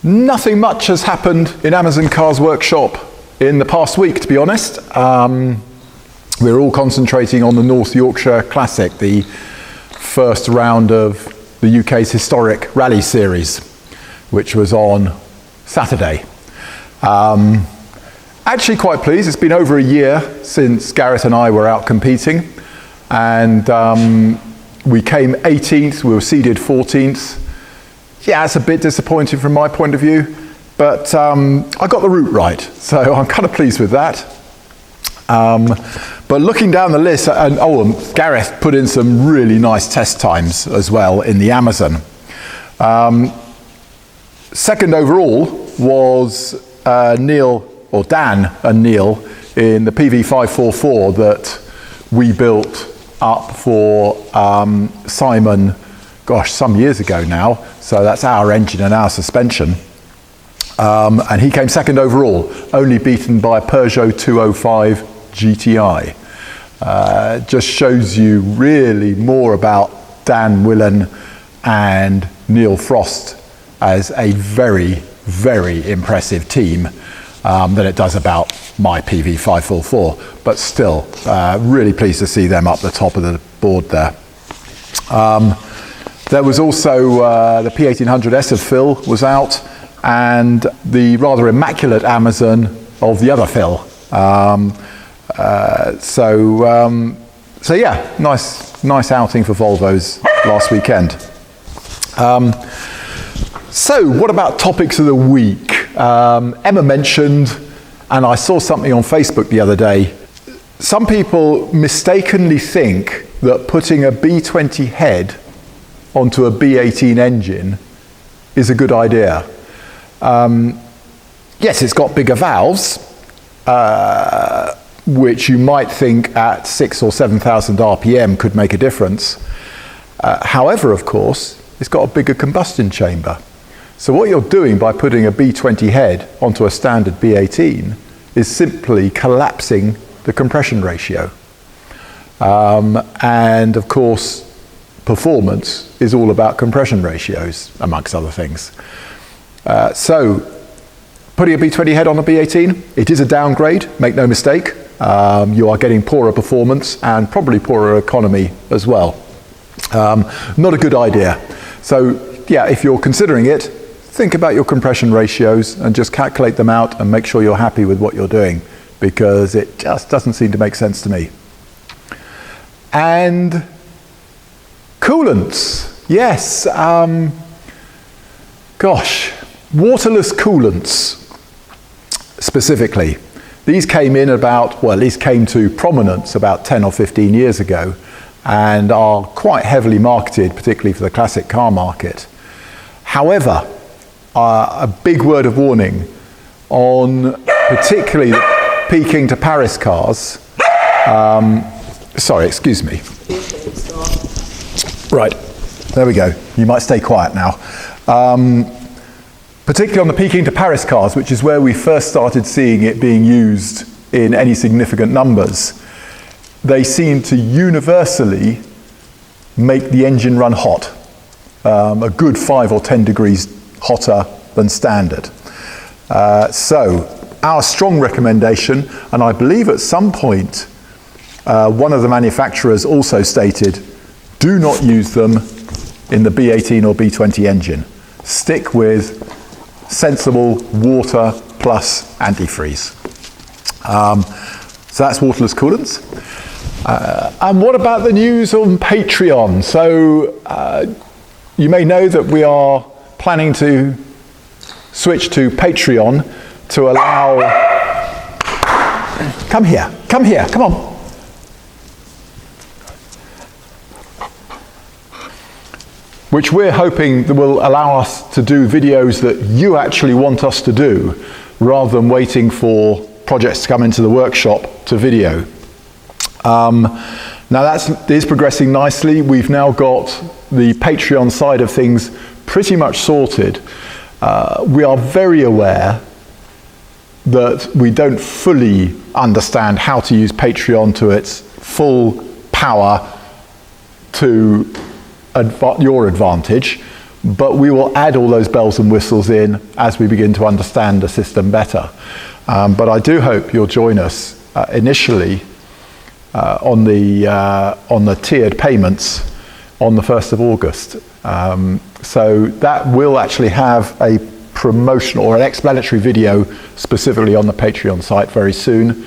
Nothing much has happened in Amazon Cars Workshop in the past week, to be honest. We're all concentrating on the North Yorkshire Classic, the first round of the UK's historic rally series, which was on Saturday. Actually quite pleased. It's been over a year since Gareth and I were out competing, and we came 18th, we were seeded 14th. Yeah, it's a bit disappointing from my point of view, but I got the route right, so I'm kind of pleased with that. But looking down the list, and Gareth put in some really nice test times as well in the Amazon. Second overall was Dan and Neil in the PV544 that we built up for Simon, some years ago now. So that's our engine and our suspension. And he came second overall, only beaten by a Peugeot 205 GTI. Just shows you really more about Dan Willen and Neil Frost as a very, very impressive team than it does about my PV544. But still, really pleased to see them up the top of the board there. There was also the P1800S of Phil was out, and the rather immaculate Amazon of the other Phil. So yeah, nice outing for Volvos last weekend. So what about topics of the week? Emma mentioned, and I saw something on Facebook the other day, some people mistakenly think that putting a B20 head onto a B18 engine is a good idea. Yes, it's got bigger valves, which you might think at 6,000 or 7,000 RPM could make a difference. However, of course, it's got a bigger combustion chamber. So what you're doing by putting a B20 head onto a standard B18 is simply collapsing the compression ratio. And of course, performance is all about compression ratios, amongst other things. So putting a B20 head on a B18, it is a downgrade, make no mistake. You are getting poorer performance and probably poorer economy as well. Not a good idea. So yeah, if you're considering it, think about your compression ratios and just calculate them out and make sure you're happy with what you're doing, because it just doesn't seem to make sense to me. And coolants, yes, waterless coolants specifically. These came in came to prominence about 10 or 15 years ago and are quite heavily marketed, particularly for the classic car market. However, a big word of warning on particularly the Peking to Paris cars. Sorry, excuse me. Right, there we go. You might stay quiet now. Particularly on the Peking to Paris cars, which is where we first started seeing it being used in any significant numbers, they seem to universally make the engine run hot, a good 5 or 10 degrees hotter than standard. So our strong recommendation, and I believe at some point one of the manufacturers also stated, do not use them in the B18 or B20 engine. Stick with sensible water plus antifreeze. So that's waterless coolants. And what about the news on Patreon? So you may know that we are planning to switch to Patreon to allow... Come here, come on. Which we're hoping that will allow us to do videos that you actually want us to do, rather than waiting for projects to come into the workshop to video. Now that is progressing nicely. We've now got the Patreon side of things pretty much sorted. We are very aware that we don't fully understand how to use Patreon to its full power to your advantage, but we will add all those bells and whistles in as we begin to understand the system better. But I do hope you'll join us initially on the tiered payments on the 1st of August. So that will actually have a promotional or an explanatory video specifically on the Patreon site very soon.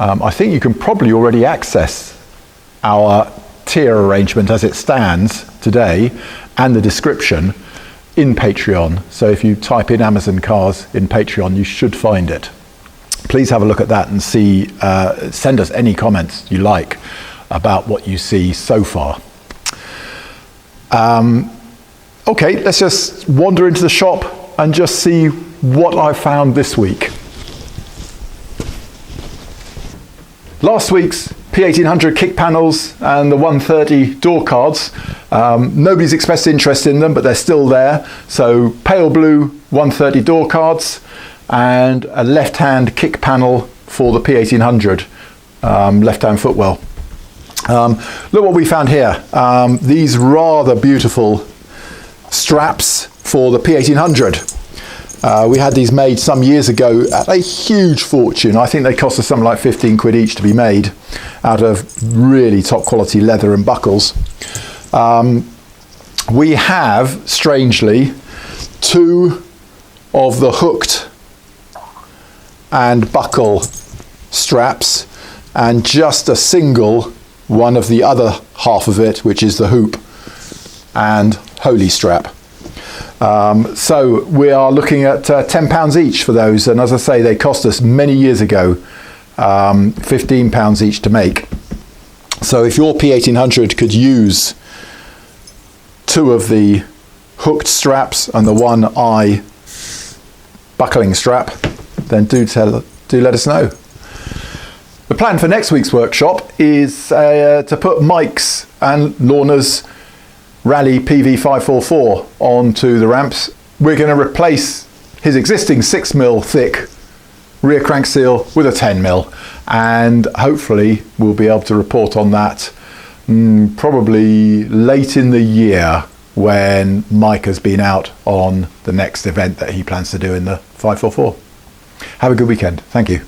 I think you can probably already access our tier arrangement as it stands today and the description in Patreon. So if you type in Amazon Cars in Patreon, you should find it. Please have a look at that and see, send us any comments you like about what you see so far. Okay, let's just wander into the shop and just see what I found this week. Last week's P1800 kick panels and the 130 door cards, nobody's expressed interest in them, but they're still there. So pale blue 130 door cards and a left-hand kick panel for the P1800 left-hand footwell. Look what we found here. These rather beautiful straps for the P1800. We had these made some years ago at a huge fortune. I think they cost us something like 15 quid each to be made out of really top quality leather and buckles. We have, strangely, two of the hooked and buckle straps and just a single one of the other half of it, which is the hoop and holy strap. So we are looking at £10 each for those, and as I say, they cost us many years ago £15 each to make. So if your P1800 could use two of the hooked straps and the one eye buckling strap, then do let us know. The plan for next week's workshop is to put Mike's and Lorna's Rally PV544 onto the ramps. We're going to replace his existing 6mm thick rear crank seal with a 10mm, and hopefully we'll be able to report on that probably late in the year when Mike has been out on the next event that he plans to do in the 544. Have a good weekend. Thank you.